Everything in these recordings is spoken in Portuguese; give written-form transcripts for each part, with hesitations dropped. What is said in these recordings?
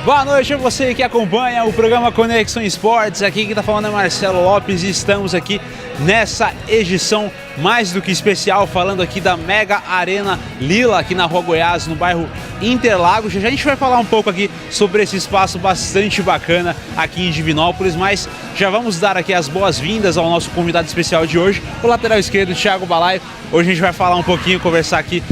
Boa noite a você que acompanha o programa Conexão Esportes. Aqui quem está falando é Marcelo Lopes e estamos aqui nessa edição mais do que especial, falando aqui da Mega Arena Lila, aqui na Rua Goiás, no bairro Interlagos. Já a gente vai falar um pouco aqui sobre esse espaço bastante bacana aqui em Divinópolis, mas já vamos dar aqui as boas-vindas ao nosso convidado especial de hoje, o lateral esquerdo, Thiago Balaio. Hoje a gente vai falar um pouquinho, conversar aqui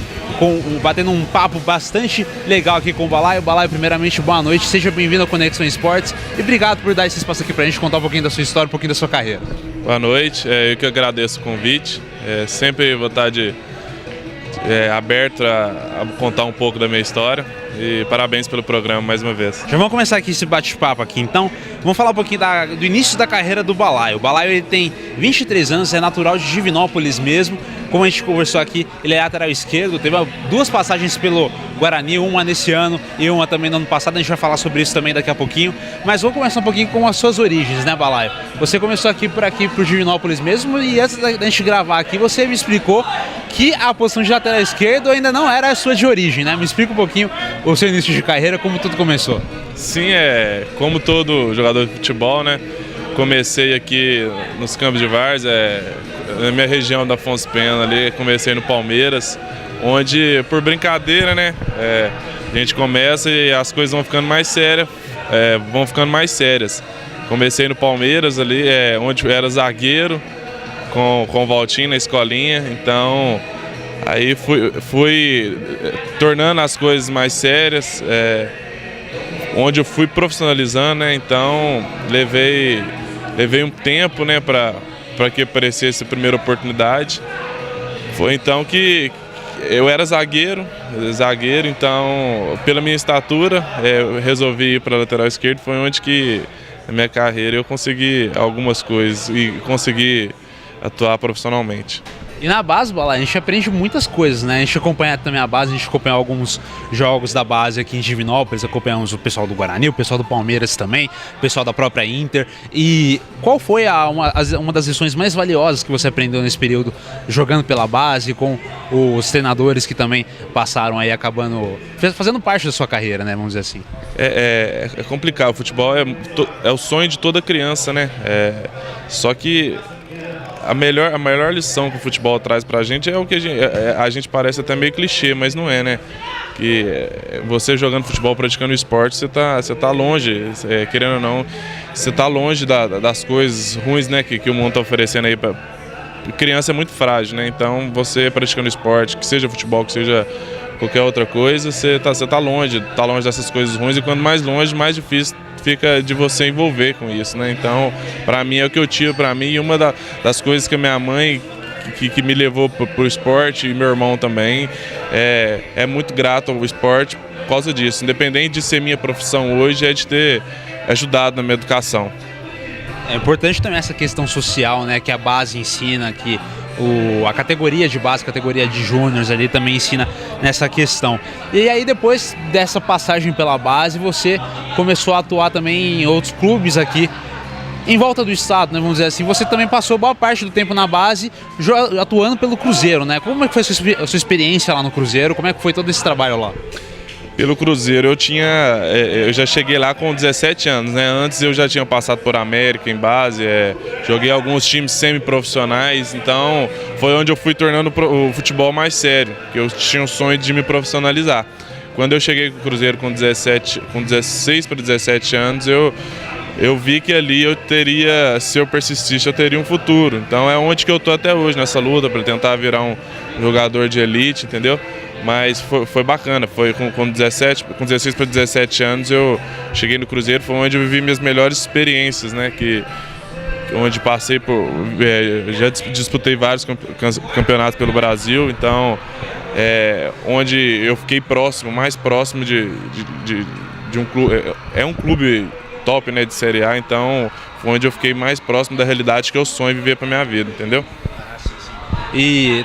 batendo um papo bastante legal aqui com o Balaio. Balaio, primeiramente, boa noite, seja bem-vindo ao Conexão Esportes e obrigado por dar esse espaço aqui pra gente contar um pouquinho da sua história, um pouquinho da sua carreira. Boa noite, eu que agradeço o convite, sempre vou estar aberto a contar um pouco da minha história e parabéns pelo programa mais uma vez. Já vamos começar aqui esse bate-papo aqui, então vamos falar um pouquinho do início da carreira do Balaio. O Balaio ele tem 23 anos, é natural de Divinópolis mesmo. Como a gente conversou aqui, ele é lateral esquerdo, teve duas passagens pelo Guarani, uma nesse ano e uma também no ano passado, a gente vai falar sobre isso também daqui a pouquinho. Mas vamos começar um pouquinho com as suas origens, né, Balaio? Você começou aqui por Divinópolis mesmo e antes da gente gravar aqui, você me explicou que a posição de lateral esquerdo ainda não era a sua de origem, né? Me explica um pouquinho o seu início de carreira, como tudo começou. Sim, como todo jogador de futebol, né? Comecei aqui nos campos de várzea, na minha região da Afonso Pena ali, comecei no Palmeiras, onde por brincadeira, né, a gente começa e as coisas vão ficando mais sérias, Comecei no Palmeiras ali, onde eu era zagueiro, com o Valtinho na escolinha, então aí fui tornando as coisas mais sérias, onde eu fui profissionalizando, né, então levei um tempo, né, para que aparecesse a primeira oportunidade. Foi então que eu era zagueiro, então pela minha estatura eu resolvi ir para a lateral esquerda. Foi onde que na minha carreira eu consegui algumas coisas e consegui atuar profissionalmente. E na base, Balaio, a gente aprende muitas coisas, né? A gente acompanha também a base, a gente acompanha alguns jogos da base aqui em Divinópolis, acompanhamos o pessoal do Guarani, o pessoal do Palmeiras também, o pessoal da própria Inter. E qual foi uma das lições mais valiosas que você aprendeu nesse período jogando pela base, com os treinadores que também passaram aí, fazendo parte da sua carreira, né? Vamos dizer assim. É complicado, o futebol é o sonho de toda criança, né? Só que a melhor lição que o futebol traz pra gente é o que a gente parece até meio clichê, mas não é, né? Que você jogando futebol, praticando esporte, você tá longe, querendo ou não, você tá longe das coisas ruins, né, que o mundo tá oferecendo aí. Criança é muito frágil, né? Então você praticando esporte, que seja futebol, que seja qualquer outra coisa, você tá longe dessas coisas ruins, e quanto mais longe, mais difícil fica de você envolver com isso, né? Então, para mim é o que eu tiro para mim, e uma das coisas que a minha mãe que me levou pro esporte, e meu irmão também, é muito grato ao esporte por causa disso. Independente de ser minha profissão hoje, é de ter ajudado na minha educação. É importante também essa questão social, né, que a base ensina, que a categoria de base, a categoria de júniors ali também ensina nessa questão. E aí depois dessa passagem pela base, você começou a atuar também em outros clubes aqui em volta do estado, né, vamos dizer assim. Você também passou boa parte do tempo na base atuando pelo Cruzeiro, né? Como é que foi a sua experiência lá no Cruzeiro? Como é que foi todo esse trabalho lá? Pelo Cruzeiro eu já cheguei lá com 17 anos, né? Antes eu já tinha passado por América em base, joguei alguns times semi-profissionais, então foi onde eu fui tornando o futebol mais sério, que eu tinha o sonho de me profissionalizar. Quando eu cheguei com o Cruzeiro com 16 para 17 anos, eu vi que ali se eu persistisse, eu teria um futuro. Então é onde que eu tô até hoje, nessa luta para tentar virar um jogador de elite, entendeu? Mas foi bacana, foi com 16 para 17 anos eu cheguei no Cruzeiro, foi onde eu vivi minhas melhores experiências, né? Onde passei já disputei vários campeonatos pelo Brasil, então onde eu fiquei mais próximo de um clube, um clube top, né, de Série A, então foi onde eu fiquei mais próximo da realidade que eu sonho viver para minha vida, entendeu? E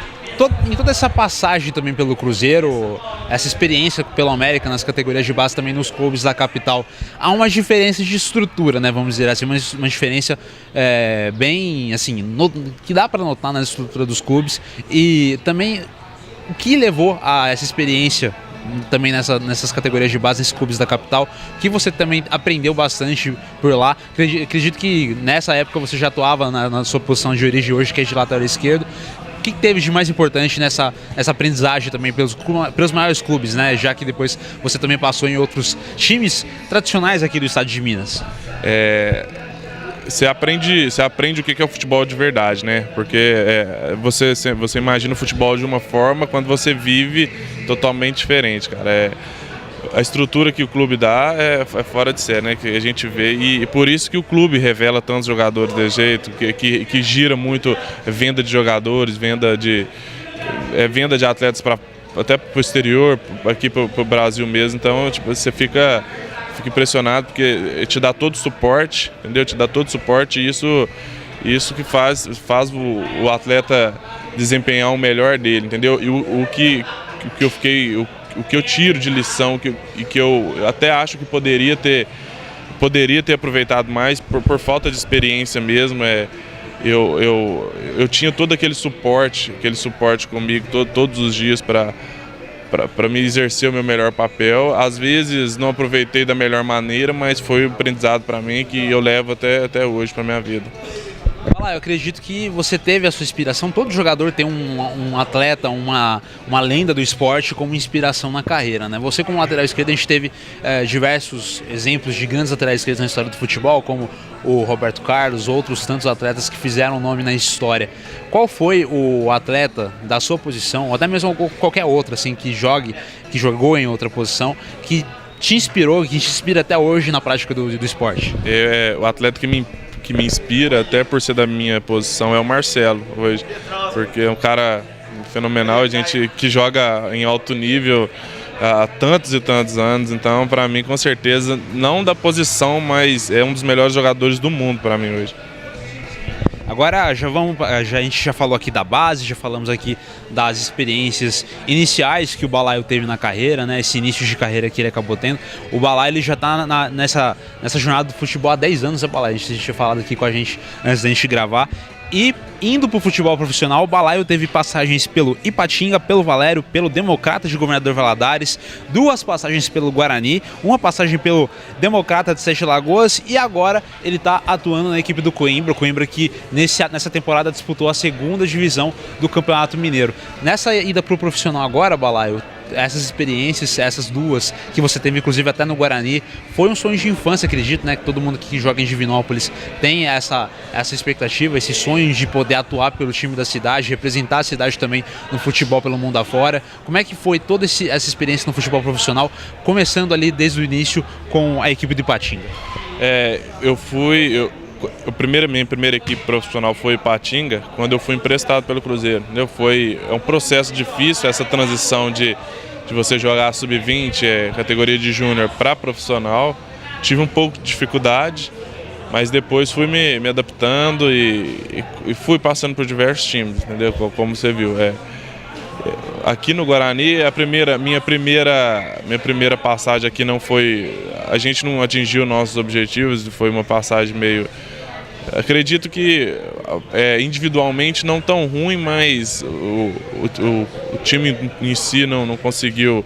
em toda essa passagem também pelo Cruzeiro, essa experiência pelo América nas categorias de base, também nos clubes da capital, há uma diferença de estrutura, né, vamos dizer assim, uma diferença bem, assim, que dá para notar na estrutura dos clubes. E também o que levou a essa experiência também nessas categorias de base, nesses clubes da capital, que você também aprendeu bastante por lá. Acredito que nessa época você já atuava na sua posição de origem hoje, que é de lateral esquerdo. O que teve de mais importante nessa aprendizagem também pelos maiores clubes, né? Já que depois você também passou em outros times tradicionais aqui do estado de Minas. Você aprende o que é o futebol de verdade, né? Porque você imagina o futebol de uma forma, quando você vive totalmente diferente, cara. A estrutura que o clube dá é fora de série, né? Que a gente vê, e por isso que o clube revela tantos jogadores desse jeito, que gira muito venda de jogadores, venda de atletas até para o exterior, aqui para o Brasil mesmo. Então, tipo, você fica impressionado, porque te dá todo o suporte, entendeu? Te dá todo o suporte, e isso que faz o atleta desempenhar o melhor dele, entendeu? E o que eu tiro de lição, que eu até acho que poderia ter aproveitado mais por falta de experiência mesmo, eu tinha todo aquele suporte comigo todos os dias para me exercer o meu melhor papel. Às vezes não aproveitei da melhor maneira, mas foi um aprendizado para mim que eu levo até hoje para minha vida. Eu acredito que você teve a sua inspiração. Todo jogador tem um atleta, uma lenda do esporte como inspiração na carreira, né? Você, como lateral esquerdo, a gente teve diversos exemplos de grandes laterais esquerdos na história do futebol, como o Roberto Carlos, outros tantos atletas que fizeram nome na história. Qual foi o atleta da sua posição, ou até mesmo qualquer outro assim, que jogou em outra posição, que te inspirou, que te inspira até hoje na prática do esporte? O atleta que me inspira, até por ser da minha posição, é o Marcelo hoje, porque é um cara fenomenal, a gente que joga em alto nível há tantos e tantos anos. Então, para mim, com certeza, não da posição, mas é um dos melhores jogadores do mundo para mim hoje. Agora a gente já falou aqui da base, já falamos aqui das experiências iniciais que o Balaio teve na carreira, né? Esse início de carreira que ele acabou tendo. O Balaio, ele já está nessa jornada do futebol há 10 anos, né, Balaio? A gente tinha falado aqui com a gente antes da gente gravar. E indo para o futebol profissional, o Balaio teve passagens pelo Ipatinga, pelo Valério, pelo Democrata de Governador Valadares, 2 passagens pelo Guarani, 1 passagem pelo Democrata de Sete Lagoas, e agora ele está atuando na equipe do Coimbra. O Coimbra que nessa temporada disputou a 2ª divisão do Campeonato Mineiro. Nessa ida para o profissional agora, Balaio, essas experiências, essas 2 que você teve inclusive até no Guarani, foi um sonho de infância, acredito, né? Que todo mundo que joga em Divinópolis tem essa expectativa, esse sonho de poder atuar pelo time da cidade, representar a cidade também no futebol pelo mundo afora. Como é que foi toda essa experiência no futebol profissional, começando ali desde o início com a equipe do Ipatinga? Minha primeira equipe profissional foi Ipatinga, quando eu fui emprestado pelo Cruzeiro. É um processo difícil, essa transição de você jogar sub-20, categoria de júnior, para profissional. Tive um pouco de dificuldade, mas depois fui me adaptando e fui passando por diversos times, entendeu? Como você viu. Aqui no Guarani, minha primeira passagem aqui não foi... A gente não atingiu nossos objetivos, foi uma passagem meio... Acredito que individualmente não tão ruim, mas o time em si não conseguiu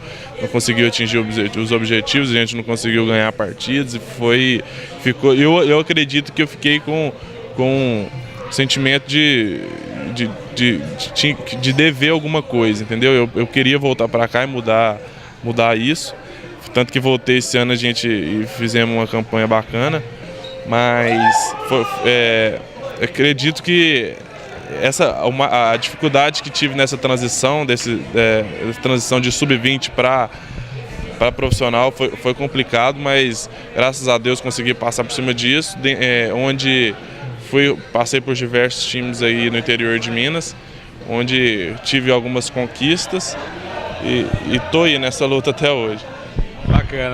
atingir os objetivos, a gente não conseguiu ganhar partidas, eu acredito que eu fiquei com sentimento de dever alguma coisa, entendeu? Eu queria voltar para cá e mudar isso, tanto que voltei esse ano, e fizemos uma campanha bacana, mas acredito que a dificuldade que tive nessa transição, transição de sub-20 para profissional foi complicado, mas graças a Deus consegui passar por cima disso, onde passei por diversos times aí no interior de Minas, onde tive algumas conquistas e tô aí nessa luta até hoje.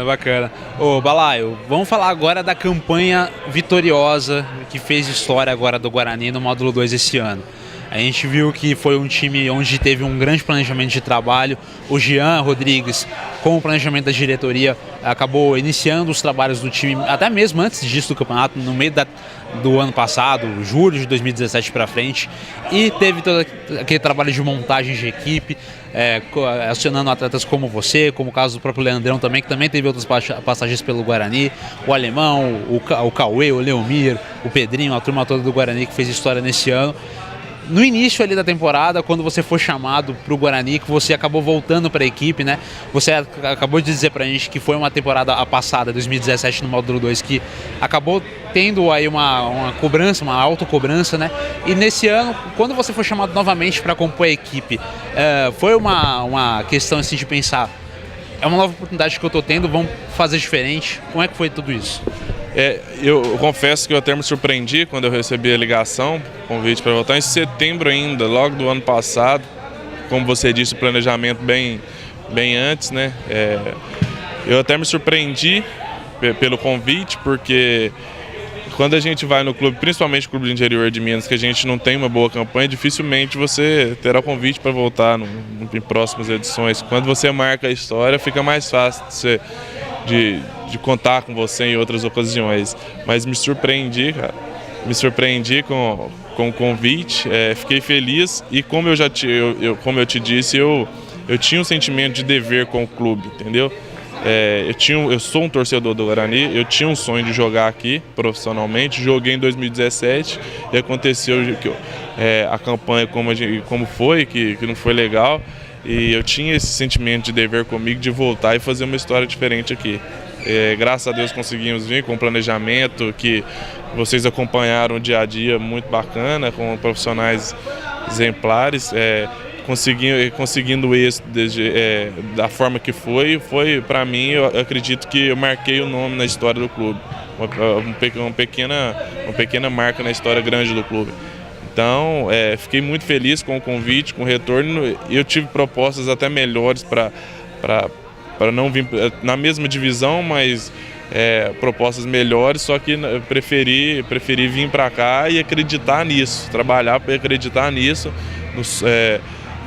Bacana. Ô, Balaio, vamos falar agora da campanha vitoriosa que fez história agora do Guarani no módulo 2 esse ano. A gente viu que foi um time onde teve um grande planejamento de trabalho. O Jean Rodrigues, com o planejamento da diretoria, acabou iniciando os trabalhos do time, até mesmo antes disso do campeonato, no meio do ano passado, julho de 2017 para frente, e teve todo aquele trabalho de montagem de equipe, acionando atletas como você, como o caso do próprio Leandrão também, que também teve outras passagens pelo Guarani, o Alemão, o Cauê, o Leomir, o Pedrinho, a turma toda do Guarani que fez história nesse ano. No início ali da temporada, quando você foi chamado para o Guarani, que você acabou voltando para a equipe, né? Você acabou de dizer para a gente que foi uma temporada passada, 2017, no módulo 2, que acabou tendo aí uma cobrança, uma autocobrança, né? E nesse ano, quando você foi chamado novamente para compor a equipe, foi uma questão assim de pensar, é uma nova oportunidade que eu estou tendo, vamos fazer diferente. Como é que foi tudo isso? Eu confesso que eu até me surpreendi quando eu recebi a ligação, convite para voltar em setembro ainda, logo do ano passado. Como você disse, o planejamento bem antes, né? Eu até me surpreendi pelo convite, porque quando a gente vai no clube, principalmente no clube do interior de Minas, que a gente não tem uma boa campanha, dificilmente você terá convite para voltar em próximas edições. Quando você marca a história, fica mais fácil de contar com você em outras ocasiões. Mas me surpreendi, cara. Me surpreendi com o convite, fiquei feliz e como como eu te disse, eu tinha um sentimento de dever com o clube, entendeu? Eu sou um torcedor do Guarani, eu tinha um sonho de jogar aqui profissionalmente, joguei em 2017 e aconteceu que a campanha como foi, que não foi legal, e eu tinha esse sentimento de dever comigo de voltar e fazer uma história diferente aqui. Graças a Deus conseguimos vir com um planejamento que vocês acompanharam o dia a dia muito bacana, com profissionais exemplares, conseguindo isso da forma que foi para mim, eu acredito que eu marquei o nome na história do clube, uma pequena marca na história grande do clube. Então, fiquei muito feliz com o convite, com o retorno, e eu tive propostas até melhores para não vir na mesma divisão, mas propostas melhores, só que eu preferi vir para cá e acreditar nisso, trabalhar para acreditar nisso,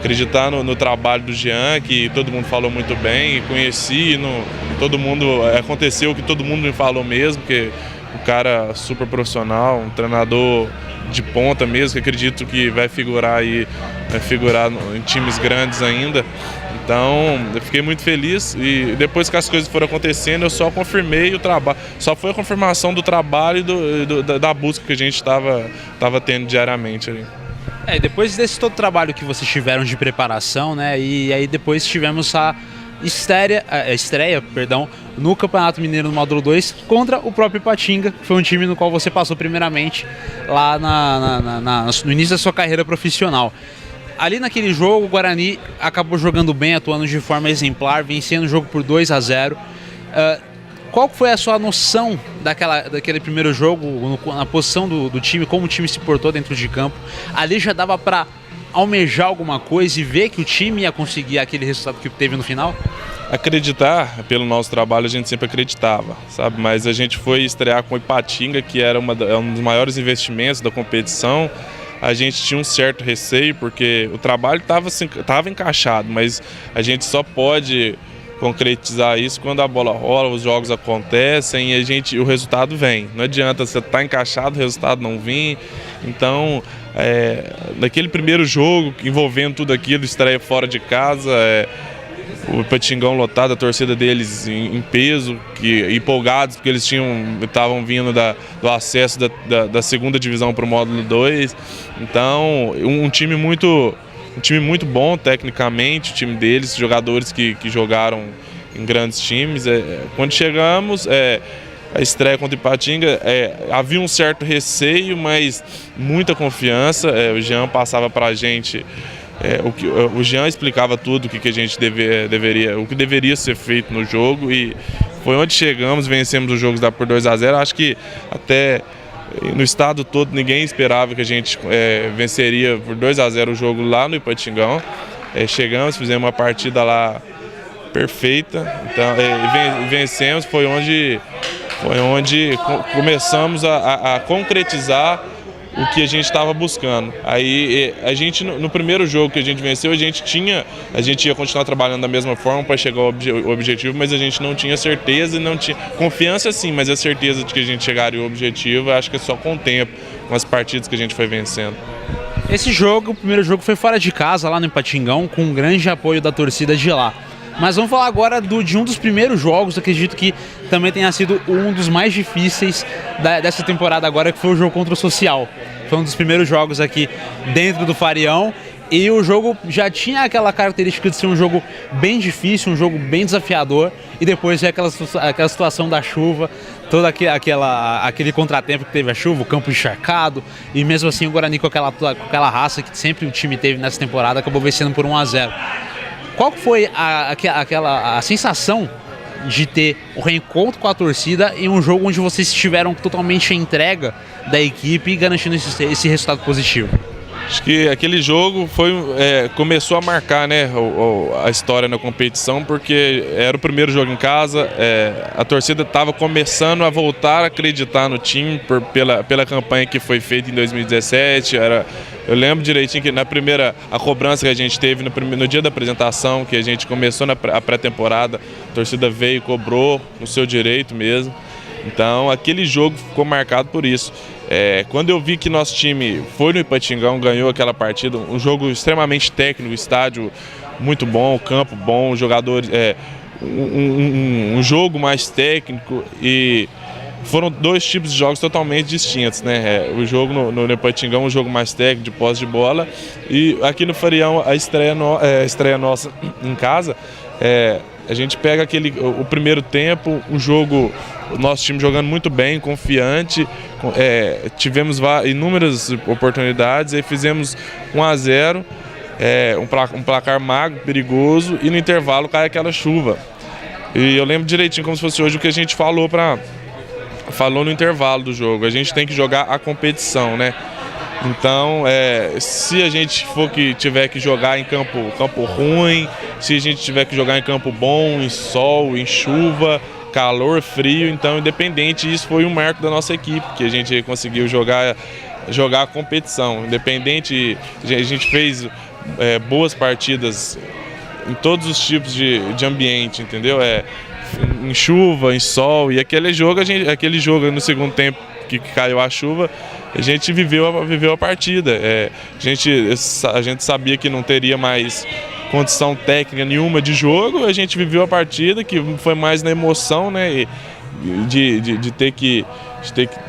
acreditar no trabalho do Jean, que todo mundo falou muito bem, e conheci, aconteceu o que todo mundo me falou mesmo, que um cara super profissional, um treinador de ponta mesmo, que acredito que vai figurar em times grandes ainda. Então, eu fiquei muito feliz e depois que as coisas foram acontecendo, eu só confirmei o trabalho. Só foi a confirmação do trabalho e da busca que a gente estava tendo diariamente ali. Depois desse todo trabalho que vocês tiveram de preparação, né? E aí depois tivemos a estreia, no Campeonato Mineiro no módulo 2 contra o próprio Ipatinga, que foi um time no qual você passou primeiramente lá no início da sua carreira profissional. Ali naquele jogo, o Guarani acabou jogando bem, atuando de forma exemplar, vencendo o jogo por 2-0. Qual foi a sua noção daquele primeiro jogo, na posição do time, como o time se portou dentro de campo? Ali já dava para almejar alguma coisa e ver que o time ia conseguir aquele resultado que teve no final? Acreditar, pelo nosso trabalho, a gente sempre acreditava, sabe? Mas a gente foi estrear com o Ipatinga, que era um dos maiores investimentos da competição. A gente tinha um certo receio, porque o trabalho estava encaixado, mas a gente só pode concretizar isso quando a bola rola, os jogos acontecem e o resultado vem. Não adianta você estar encaixado, o resultado não vir. Então, naquele primeiro jogo, envolvendo tudo aquilo, estreia fora de casa, o Ipatingão lotado, a torcida deles em peso, empolgados, porque eles estavam vindo do acesso da segunda divisão para o módulo 2. Então, um time muito bom tecnicamente, o time deles, jogadores que jogaram em grandes times. Quando chegamos, a estreia contra o Ipatinga, havia um certo receio, mas muita confiança. O Jean passava para a gente, o Jean explicava tudo o que a gente o que deveria ser feito no jogo, e foi onde chegamos, vencemos o jogo por 2-0. Acho que até no estado todo ninguém esperava que a gente venceria por 2-0 o jogo lá no Ipatingão. Chegamos, fizemos uma partida lá perfeita, então, vencemos. Foi onde começamos a concretizar o que a gente estava buscando. Aí a gente, no primeiro jogo que a gente venceu, a gente ia continuar trabalhando da mesma forma para chegar ao objetivo, mas a gente não tinha certeza e não tinha confiança, sim, mas a certeza de que a gente chegaria ao objetivo, acho que é só com o tempo, com as partidas que a gente foi vencendo. Esse jogo, o primeiro jogo foi fora de casa, lá no Ipatingão, com um grande apoio da torcida de lá. Mas vamos falar agora de um dos primeiros jogos, acredito que também tenha sido um dos mais difíceis dessa temporada agora, que foi o jogo contra o Social. Foi um dos primeiros jogos aqui dentro do Farião e o jogo já tinha aquela característica de ser um jogo bem difícil, um jogo bem desafiador, e depois veio aquela situação da chuva, todo aquele contratempo que teve a chuva, o campo encharcado, e mesmo assim o Guarani com aquela raça que sempre o time teve nessa temporada acabou vencendo por 1-0. Qual foi a sensação de ter o reencontro com a torcida em um jogo onde vocês estiveram totalmente à entrega da equipe e garantindo esse resultado positivo? Acho que aquele jogo começou a marcar, né, a história na competição, porque era o primeiro jogo em casa, a torcida estava começando a voltar a acreditar no time pela campanha que foi feita em 2017. Eu lembro direitinho que a cobrança que a gente teve no dia da apresentação, que a gente começou a pré-temporada, a torcida veio e cobrou no seu direito mesmo. Então aquele jogo ficou marcado por isso. Quando eu vi que nosso time foi no Ipatingão, ganhou aquela partida, um jogo extremamente técnico, estádio muito bom, campo bom, jogadores, um jogo mais técnico, e foram dois tipos de jogos totalmente distintos, né? O jogo no Ipatingão, um jogo mais técnico, de posse de bola, e aqui no Farião, a estreia nossa em casa, a gente pega o primeiro tempo, o nosso time jogando muito bem, confiante, tivemos inúmeras oportunidades, aí fizemos 1-0, um placar magro, perigoso, e no intervalo cai aquela chuva. E eu lembro direitinho, como se fosse hoje, o que a gente falou no intervalo do jogo: a gente tem que jogar a competição, né? Então, se a gente tiver que jogar em campo ruim, se a gente tiver que jogar em campo bom, em sol, em chuva, calor, frio, então, independente, isso foi um marco da nossa equipe, que a gente conseguiu jogar a competição. Independente, a gente fez boas partidas em todos os tipos de ambiente, entendeu? Em chuva, em sol, e aquele jogo no segundo tempo que caiu a chuva, a gente viveu a partida. A gente sabia que não teria mais condição técnica nenhuma de jogo, a gente viveu a partida, que foi mais na emoção, né, de ter que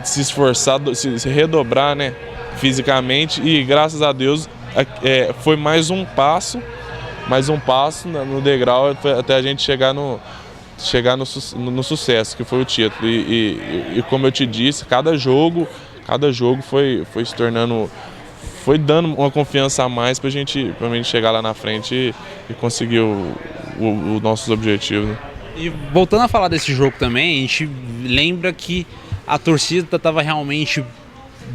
se esforçar, se redobrar, né, fisicamente, e graças a Deus foi mais um passo no degrau até a gente chegar no sucesso, que foi o título. E como eu te disse, cada jogo foi se tornando, foi dando uma confiança a mais pra gente chegar lá na frente e conseguir os nossos objetivos. E voltando a falar desse jogo também, a gente lembra que a torcida estava realmente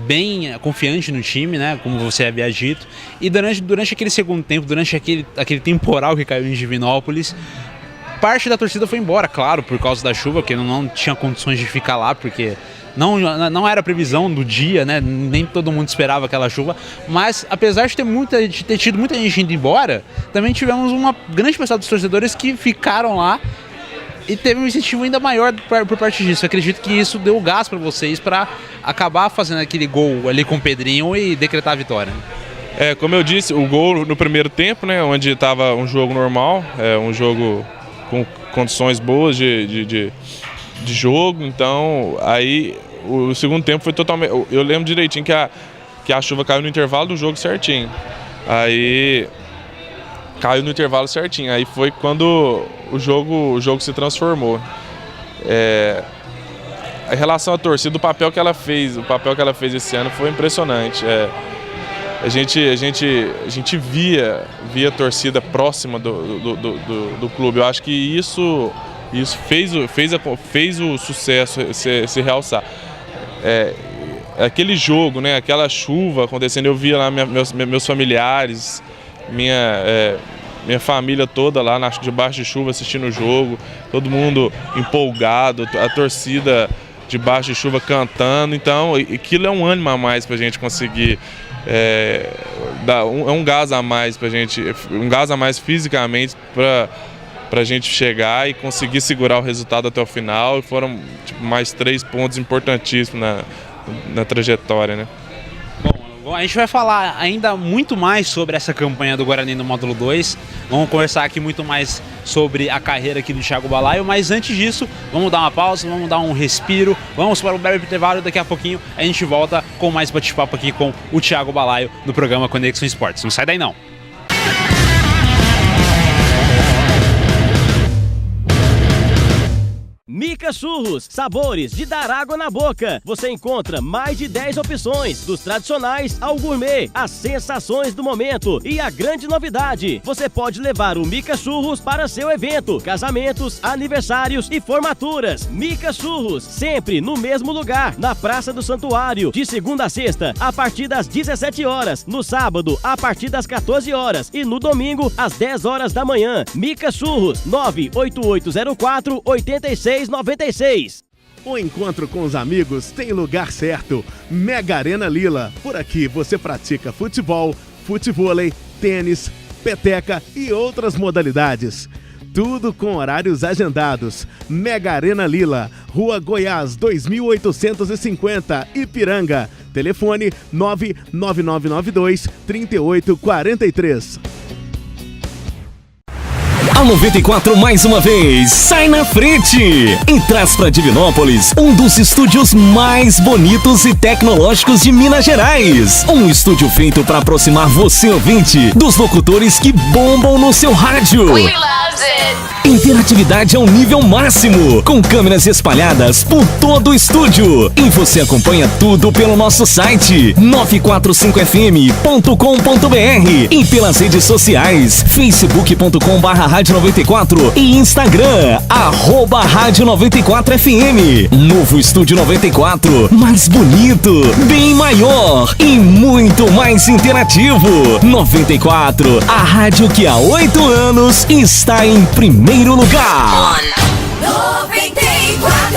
bem confiante no time, né, como você havia dito, e durante aquele segundo tempo, durante aquele temporal que caiu em Divinópolis, parte da torcida foi embora, claro, por causa da chuva, porque não tinha condições de ficar lá, porque não era previsão do dia, né? Nem todo mundo esperava aquela chuva, mas apesar de ter tido muita gente indo embora, também tivemos uma grande parcela dos torcedores que ficaram lá e teve um incentivo ainda maior por parte disso. Eu acredito que isso deu gás para vocês para acabar fazendo aquele gol ali com o Pedrinho e decretar a vitória. Como eu disse, o gol no primeiro tempo, né, onde estava um jogo normal, um jogo com condições boas de jogo, então aí o segundo tempo foi totalmente... Eu lembro direitinho que a chuva caiu no intervalo do jogo certinho, aí caiu no intervalo certinho, aí foi quando o jogo se transformou. Em relação à torcida, o papel que ela fez esse ano foi impressionante. A gente via a torcida próxima do clube. Eu acho que isso fez o sucesso se realçar. Aquele jogo, né, aquela chuva acontecendo, eu via lá meus familiares, minha família toda lá debaixo de chuva assistindo o jogo, todo mundo empolgado, a torcida debaixo de chuva cantando, então aquilo é um ânimo a mais para a gente conseguir dar um gás a mais para a gente, um gás a mais fisicamente para a gente chegar e conseguir segurar o resultado até o final. E foram mais 3 pontos importantíssimos na trajetória, né? Bom, a gente vai falar ainda muito mais sobre essa campanha do Guarani no módulo 2. Vamos conversar aqui muito mais sobre a carreira aqui do Thiago Balaio, mas antes disso, vamos dar uma pausa, vamos dar um respiro, vamos para o breve intervalo e daqui a pouquinho a gente volta com mais bate-papo aqui com o Thiago Balaio no programa Conexão Esportes. Não sai daí não! Mica Churros, sabores de dar água na boca. Você encontra mais de 10 opções, dos tradicionais ao gourmet, as sensações do momento e a grande novidade. Você pode levar o Mica Churros para seu evento, casamentos, aniversários e formaturas. Mica Churros, sempre no mesmo lugar, na Praça do Santuário, de segunda a sexta, a partir das 17 horas, no sábado, a partir das 14 horas e no domingo, às 10 horas da manhã. Mica Churros, 98804-8696. O encontro com os amigos tem lugar certo. Mega Arena Lila. Por aqui você pratica futebol, futevôlei, tênis, peteca e outras modalidades. Tudo com horários agendados. Mega Arena Lila, Rua Goiás 2850, Ipiranga. Telefone 99992-3843. A 94 mais uma vez sai na frente e traz para Divinópolis um dos estúdios mais bonitos e tecnológicos de Minas Gerais. Um estúdio feito para aproximar você, ouvinte, dos locutores que bombam no seu rádio. We love it. Interatividade ao nível máximo, com câmeras espalhadas por todo o estúdio. E você acompanha tudo pelo nosso site 945fm.com.br e pelas redes sociais facebook.com/Rádio94 e Instagram @Rádio 94FM. Novo Estúdio 94, mais bonito, bem maior e muito mais interativo. 94, a rádio que há 8 anos está em primeiro lugar. 94.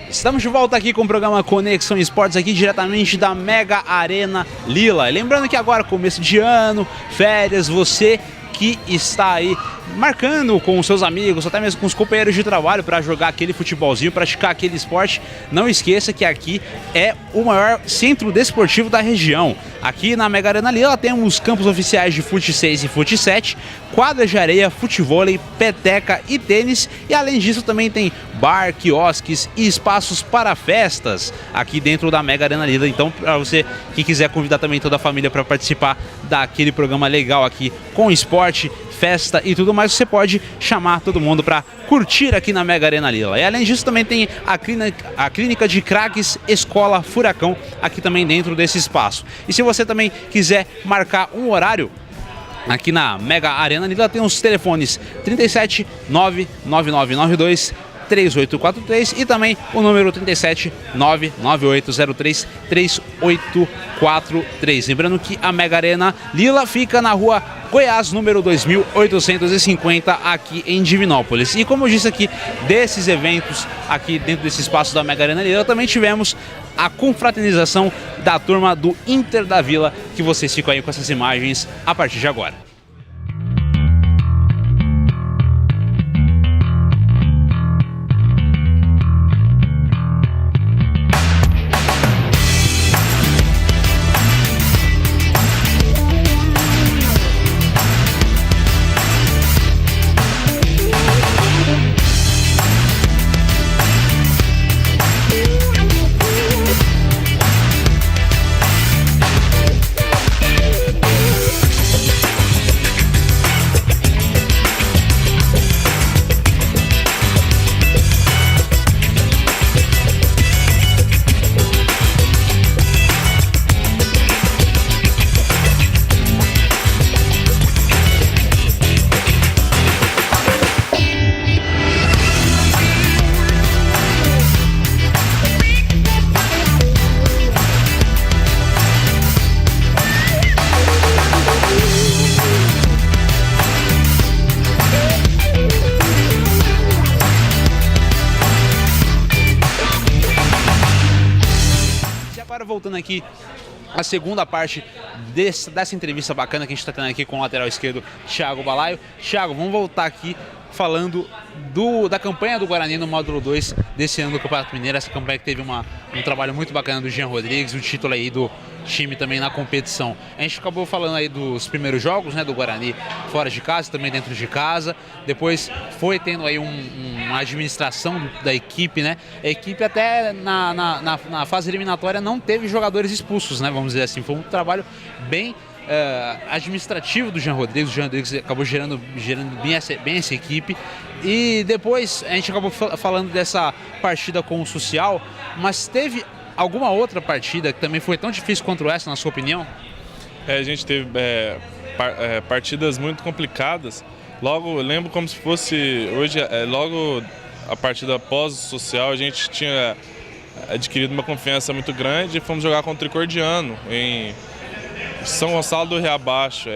Estamos de volta aqui com o programa Conexão Esportes, aqui diretamente da Mega Arena Lila. Lembrando que agora, começo de ano, férias, você que está aí marcando com os seus amigos, até mesmo com os companheiros de trabalho para jogar aquele futebolzinho, praticar aquele esporte, não esqueça que aqui é o maior centro desportivo da região. Aqui na Mega Arena Lila temos campos oficiais de fute 6 e fute 7, quadras de areia, futevôlei, peteca e tênis, e além disso também tem bar, quiosques e espaços para festas aqui dentro da Mega Arena Lila. Então, para você que quiser convidar também toda a família para participar daquele programa legal aqui com esporte, festa e tudo mais, você pode chamar todo mundo para curtir aqui na Mega Arena Lila. E além disso também tem a clínica de craques Escola Furacão aqui também dentro desse espaço. E se você também quiser marcar um horário aqui na Mega Arena Lila, tem os telefones 37 99992 3843 e também o número 37 99803 3843. Lembrando que a Mega Arena Lila fica na rua Goiás, número 2850, aqui em Divinópolis. E como eu disse aqui, desses eventos aqui dentro desse espaço da Mega Arena Lila, também tivemos a confraternização da turma do Inter da Vila, que vocês ficam aí com essas imagens a partir de agora. voltando aqui a segunda parte dessa entrevista bacana que a gente está tendo aqui com o lateral esquerdo Thiago Balaio. Thiago, vamos voltar aqui falando da campanha do Guarani no módulo 2 desse ano do Campeonato Mineiro, essa campanha que teve um trabalho muito bacana do Jean Rodrigues, o título aí do time também na competição. A gente acabou falando aí dos primeiros jogos, né, do Guarani fora de casa, também dentro de casa, depois foi tendo aí uma administração da equipe, né, a equipe até na fase eliminatória não teve jogadores expulsos, né, vamos dizer assim, foi um trabalho bem administrativo do Jean Rodrigues. O Jean Rodrigues acabou gerando bem essa equipe, e depois a gente acabou falando dessa partida com o Social, mas teve alguma outra partida que também foi tão difícil quanto essa, na sua opinião? A gente teve partidas muito complicadas. Logo, eu lembro como se fosse hoje, logo a partida após o Social, a gente tinha adquirido uma confiança muito grande e fomos jogar contra o Tricordiano em São Gonçalo do Riabaixo.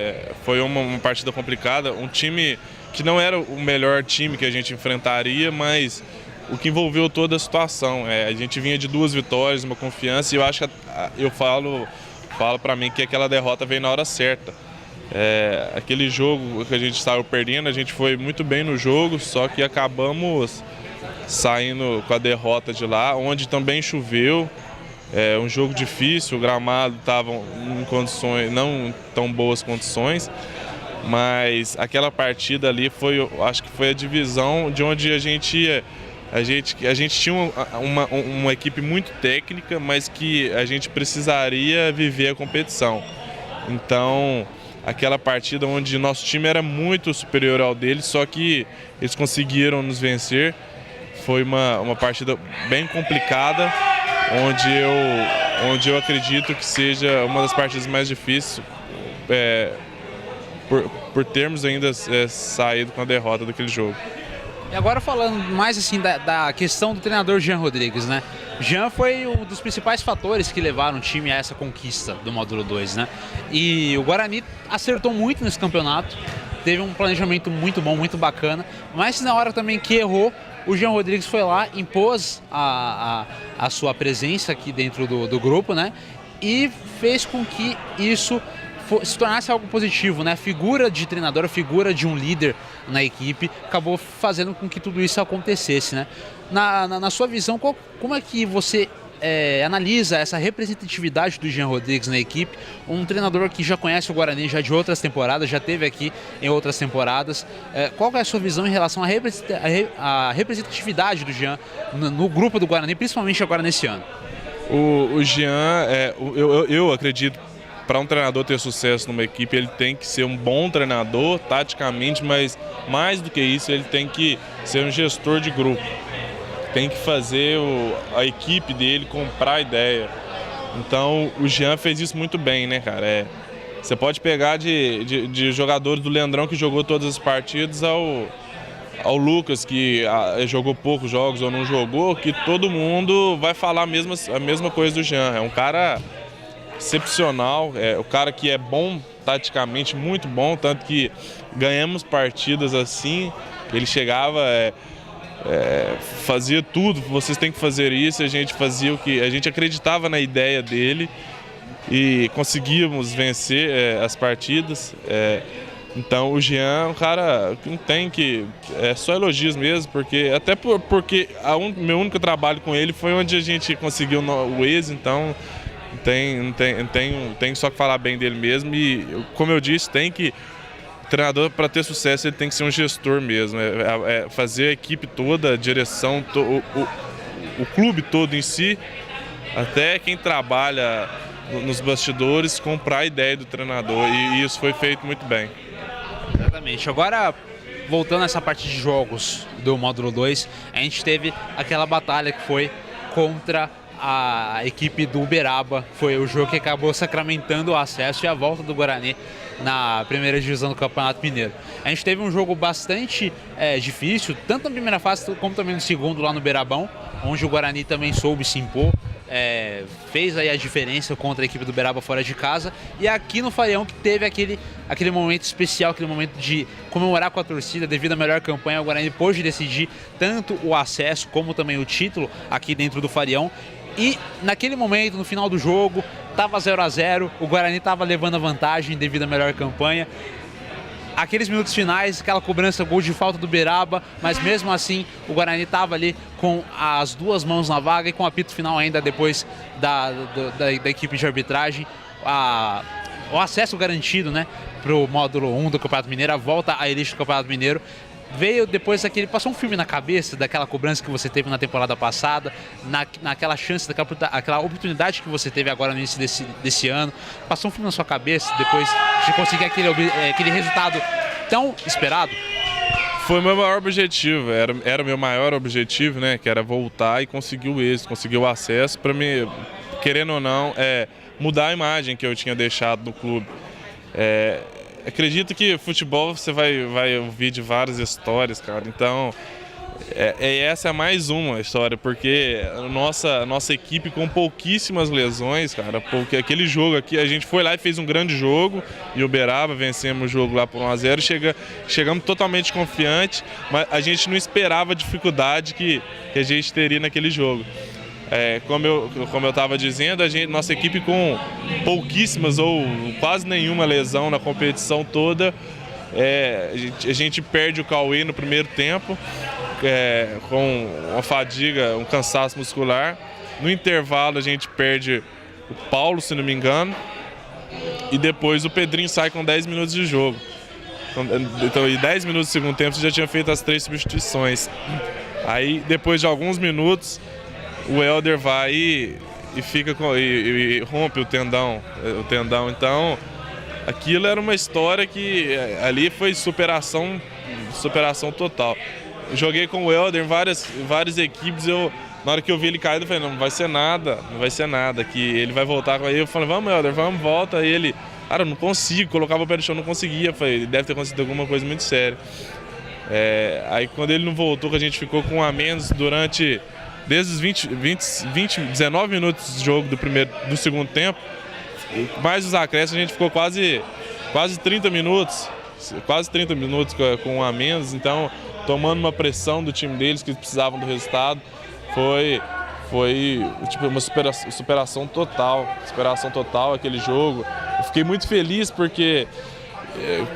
Foi uma partida complicada, um time que não era o melhor time que a gente enfrentaria, mas o que envolveu toda a situação. A gente vinha de 2 vitórias, uma confiança, e eu acho que eu falo para mim que aquela derrota veio na hora certa. Aquele jogo que a gente saiu perdendo, a gente foi muito bem no jogo, só que acabamos saindo com a derrota de lá, onde também choveu. Um jogo difícil, o gramado estava em condições, não tão boas condições, mas aquela partida ali acho que foi a divisão de onde a gente tinha uma equipe muito técnica, mas que a gente precisaria viver a competição. Então, aquela partida onde nosso time era muito superior ao deles, só que eles conseguiram nos vencer. Foi uma partida bem complicada, onde eu acredito que seja uma das partidas mais difíceis, por termos ainda saído com a derrota daquele jogo. E agora falando mais assim da questão do treinador Jean Rodrigues, né? Jean foi um dos principais fatores que levaram o time a essa conquista do módulo 2, né? E o Guarani acertou muito nesse campeonato, teve um planejamento muito bom, muito bacana, mas na hora também que errou, o Jean Rodrigues foi lá, impôs a sua presença aqui dentro do grupo, né? E fez com que isso se tornasse algo positivo, né? A figura de treinador, a figura de um líder na equipe acabou fazendo com que tudo isso acontecesse, né? Na sua visão, como é que você analisa essa representatividade do Jean Rodrigues na equipe, um treinador que já conhece o Guarani já de outras temporadas, já esteve aqui em outras temporadas? Qual é a sua visão em relação à representatividade do Jean no grupo do Guarani, principalmente agora nesse ano? O Jean, eu acredito, para um treinador ter sucesso numa equipe, ele tem que ser um bom treinador taticamente, mas mais do que isso, ele tem que ser um gestor de grupo. Tem que fazer a equipe dele comprar a ideia. Então o Jean fez isso muito bem, né, cara? Você pode pegar de jogadores do Leandrão, que jogou todas as partidas, ao Lucas, que jogou poucos jogos ou não jogou, que todo mundo vai falar a mesma coisa do Jean. É um cara excepcional, o cara que é bom taticamente, muito bom, tanto que ganhamos partidas assim. Ele chegava, fazia tudo, vocês têm que fazer isso, a gente fazia o que a gente acreditava na ideia dele e conseguíamos vencer as partidas. Então o Jean é um cara que não tem que... só elogios mesmo, porque meu único trabalho com ele foi onde a gente conseguiu o êxito, então tem só que falar bem dele mesmo. E como eu disse, o treinador, para ter sucesso, ele tem que ser um gestor mesmo, fazer a equipe toda, a direção, o clube todo em si, até quem trabalha nos bastidores, comprar a ideia do treinador, e isso foi feito muito bem. Exatamente. Agora, voltando a essa parte de jogos do módulo 2, a gente teve aquela batalha que foi contra a equipe do Uberaba. Foi o jogo que acabou sacramentando o acesso e a volta do Guarani na primeira divisão do Campeonato Mineiro. A gente teve um jogo bastante difícil, tanto na primeira fase como também no segundo, lá no Uberabão, onde o Guarani também soube se impor, fez aí a diferença contra a equipe do Uberaba fora de casa, e aqui no Farião que teve aquele momento especial, aquele momento de comemorar com a torcida. Devido à melhor campanha, o Guarani pôde decidir tanto o acesso como também o título aqui dentro do Farião. E naquele momento, no final do jogo, estava 0 a 0, o Guarani estava levando a vantagem devido à melhor campanha. Aqueles minutos finais, aquela cobrança, gol de falta do Beraba, mas mesmo assim o Guarani estava ali com as duas mãos na vaga e com o apito final ainda depois da equipe de arbitragem. O acesso garantido, né, para o módulo 1 do Campeonato Mineiro, a volta à elite do Campeonato Mineiro. Veio depois passou um filme na cabeça daquela cobrança que você teve na temporada passada, naquela chance, aquela oportunidade que você teve agora no início desse ano. Passou um filme na sua cabeça depois de conseguir aquele resultado tão esperado? Foi o meu maior objetivo, era o meu maior objetivo, né? Que era voltar e conseguir o êxito, conseguir o acesso para mim, querendo ou não, mudar a imagem que eu tinha deixado no clube. Acredito que futebol você vai ouvir de várias histórias, cara. Então, essa é mais uma história, porque a nossa equipe com pouquíssimas lesões, cara, porque aquele jogo aqui, a gente foi lá e fez um grande jogo, e o Uberaba vencemos o jogo lá por 1 a 0, chegamos totalmente confiantes, mas a gente não esperava a dificuldade que a gente teria naquele jogo. Como eu estava dizendo, nossa equipe com pouquíssimas ou quase nenhuma lesão na competição toda, a gente perde o Cauê no primeiro tempo, com uma fadiga, um cansaço muscular. No intervalo a gente perde o Paulo, se não me engano, e depois o Pedrinho sai com 10 minutos de jogo. Então, em 10 minutos do segundo tempo, você já tinha feito as 3 substituições. Aí, depois de alguns minutos, o Helder vai e rompe o tendão. Então, aquilo era uma história que ali foi superação total. Eu joguei com o Helder em várias equipes. Na hora que eu vi ele cair, eu falei, não vai ser nada, que ele vai voltar. Aí eu falei, vamos, Helder, vamos, volta. Aí ele, cara, eu não consigo, colocava o pé no chão, não conseguia. Eu falei, ele deve ter acontecido alguma coisa muito séria. Aí quando ele não voltou, que a gente ficou com 1 a menos desde os 19 minutos de jogo do segundo tempo, mais os acréscimos, a gente ficou quase 30 minutos com 1 a menos, então tomando uma pressão do time deles que precisavam do resultado. Foi tipo uma superação total aquele jogo. Eu fiquei muito feliz porque,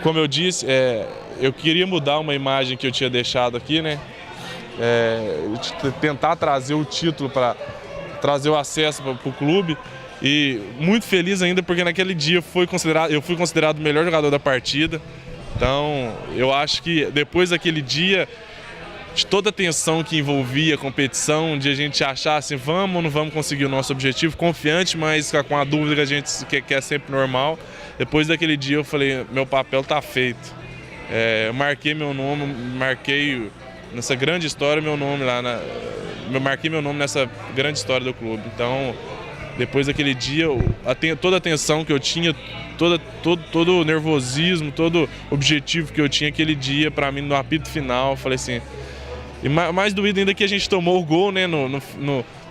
como eu disse, eu queria mudar uma imagem que eu tinha deixado aqui, né? Tentar trazer o título, para trazer o acesso para o clube, e muito feliz ainda porque naquele dia eu fui considerado o melhor jogador da partida. Então eu acho que depois daquele dia, de toda a tensão que envolvia a competição, de a gente achar assim, vamos ou não vamos conseguir o nosso objetivo, confiante, mas com a dúvida que a gente que é sempre normal, depois daquele dia eu falei, meu papel está feito. Eu marquei meu nome, nessa grande história, eu marquei meu nome nessa grande história do clube. Então, depois daquele dia, toda a tensão que eu tinha, todo o nervosismo, todo o objetivo que eu tinha aquele dia, para mim, no apito final, eu falei assim. E mais doído ainda que a gente tomou o gol, né, no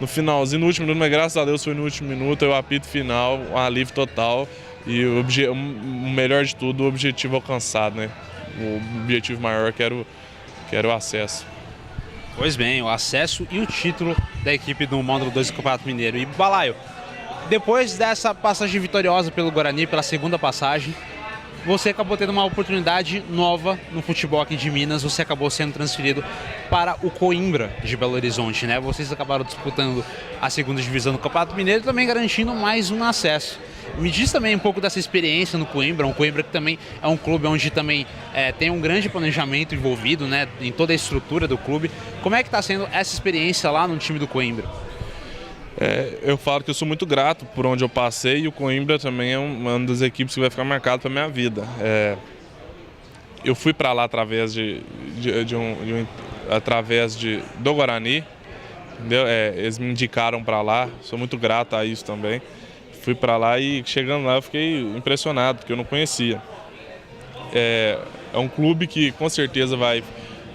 finalzinho, no último minuto, mas graças a Deus foi no último minuto, o apito final, um alívio total. E o melhor de tudo, o objetivo alcançado, né? O objetivo maior que era o acesso. Pois bem, o acesso e o título da equipe do Módulo 2 do Campeonato Mineiro. E Balaio, depois dessa passagem vitoriosa pelo Guarani, pela segunda passagem, você acabou tendo uma oportunidade nova no futebol aqui de Minas, você acabou sendo transferido para o Coimbra de Belo Horizonte, né? Vocês acabaram disputando a segunda divisão do Campeonato Mineiro, também garantindo mais um acesso. Me diz também um pouco dessa experiência no Coimbra, um Coimbra que também é um clube onde também tem um grande planejamento envolvido, né, em toda a estrutura do clube. Como é que está sendo essa experiência lá no time do Coimbra? Eu falo que eu sou muito grato por onde eu passei, e o Coimbra também é uma das equipes que vai ficar marcado para minha vida. Eu fui para lá através do Guarani, entendeu? Eles me indicaram para lá, sou muito grato a isso também. Fui para lá e chegando lá eu fiquei impressionado, porque eu não conhecia. É um clube que com certeza vai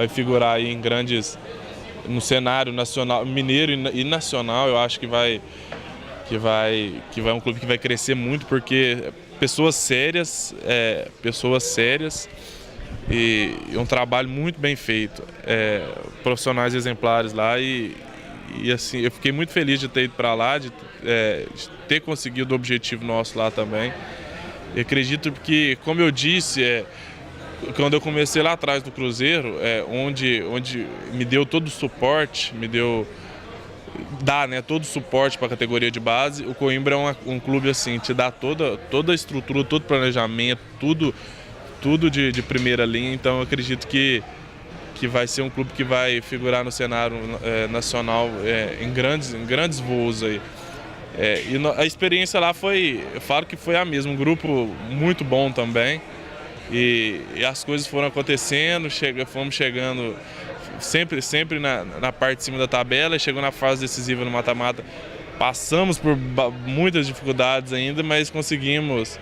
figurar aí em grandes, no cenário nacional, mineiro e nacional. Eu acho que vai um clube que vai crescer muito, porque pessoas sérias e um trabalho muito bem feito, profissionais exemplares lá, e e assim, eu fiquei muito feliz de ter ido para lá, de ter conseguido o objetivo nosso lá também. Eu acredito que, como eu disse, quando eu comecei lá atrás do Cruzeiro, onde me deu todo o suporte, dá, né, todo o suporte para a categoria de base. O Coimbra é um clube assim, te dá toda a estrutura, todo o planejamento, tudo de primeira linha. Então eu acredito que vai ser um clube que vai figurar no cenário nacional em grandes voos aí. E a experiência lá eu falo que foi a mesma, um grupo muito bom também. E as coisas foram acontecendo, fomos chegando sempre na parte de cima da tabela, chegou na fase decisiva no mata-mata. Passamos por muitas dificuldades ainda, mas conseguimos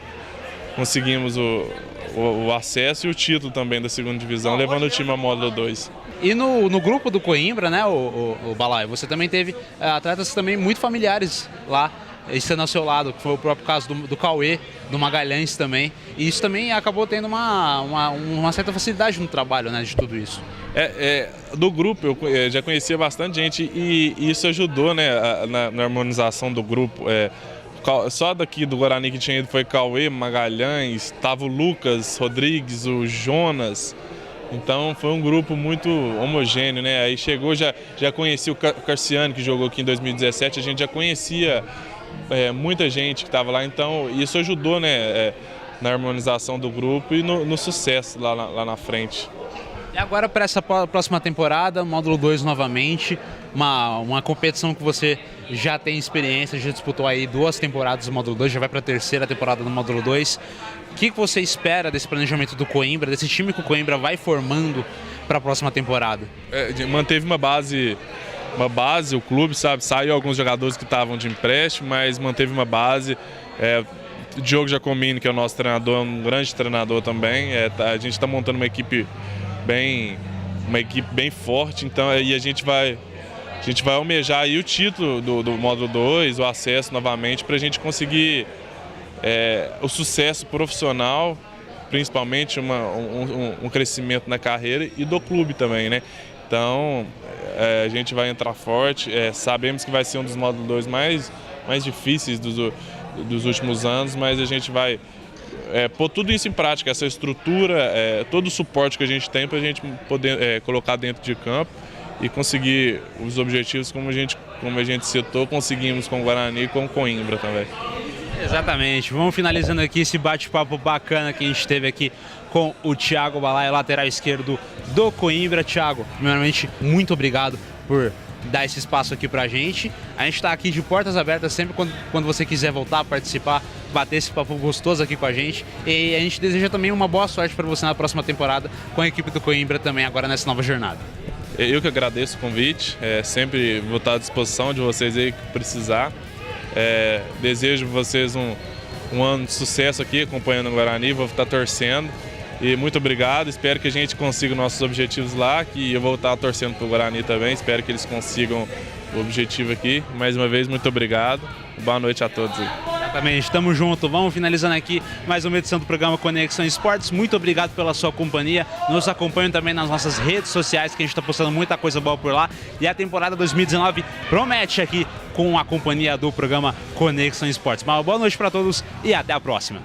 o acesso e o título também da segunda divisão, levando o time ao módulo 2. E no grupo do Coimbra, né, o Balai, você também teve atletas também muito familiares lá, estando ao seu lado, que foi o próprio caso do Cauê, do Magalhães também. E isso também acabou tendo uma certa facilidade no trabalho, né, de tudo isso. Do grupo eu já conhecia bastante gente e isso ajudou, né, na harmonização do grupo. Só daqui do Guarani que tinha ido foi Cauê, Magalhães, estava o Lucas Rodrigues, o Jonas. Então foi um grupo muito homogêneo, né? Aí chegou, já conheci o Carciano, que jogou aqui em 2017, a gente já conhecia muita gente que estava lá, então isso ajudou, né, na harmonização do grupo e no sucesso lá na frente. E agora para essa próxima temporada, módulo 2 novamente, uma competição que você já tem experiência, já disputou aí 2 temporadas do módulo 2, já vai para a 3ª temporada do módulo 2. O que você espera desse planejamento do Coimbra, desse time que o Coimbra vai formando para a próxima temporada? Manteve uma base, o clube, sabe? Saiu alguns jogadores que estavam de empréstimo, mas manteve uma base. O Diogo Giacomini, que é o nosso treinador, é um grande treinador também. A gente está montando uma equipe bem forte, então e a gente vai almejar aí o título do módulo 2, o acesso novamente, para a gente conseguir o sucesso profissional, principalmente um crescimento na carreira e do clube também, né? Então a gente vai entrar forte, sabemos que vai ser um dos módulos 2 mais difíceis dos últimos anos, mas a gente vai pôr tudo isso em prática, essa estrutura, todo o suporte que a gente tem para a gente poder colocar dentro de campo e conseguir os objetivos como a gente citou, conseguimos com o Guarani e com o Coimbra também. Exatamente, vamos finalizando aqui esse bate-papo bacana que a gente teve aqui com o Thiago Balai, lateral esquerdo do Coimbra. Thiago, primeiramente, muito obrigado por dar esse espaço aqui pra gente. A gente tá aqui de portas abertas sempre quando você quiser voltar a participar, bater esse papo gostoso aqui com a gente. E a gente deseja também uma boa sorte para você na próxima temporada com a equipe do Coimbra também agora nessa nova jornada. Eu que agradeço o convite, sempre vou estar à disposição de vocês aí que precisar. Desejo vocês um ano de sucesso aqui acompanhando o Guarani, vou estar torcendo. E muito obrigado, espero que a gente consiga nossos objetivos lá, que eu vou estar torcendo para o Guarani também, espero que eles consigam o objetivo aqui. Mais uma vez, muito obrigado, boa noite a todos aí. Exatamente, estamos juntos, vamos finalizando aqui mais uma edição do programa Conexão Esportes. Muito obrigado pela sua companhia, nos acompanhem também nas nossas redes sociais, que a gente está postando muita coisa boa por lá. E a temporada 2019 promete aqui com a companhia do programa Conexão Esportes. Uma boa noite para todos e até a próxima.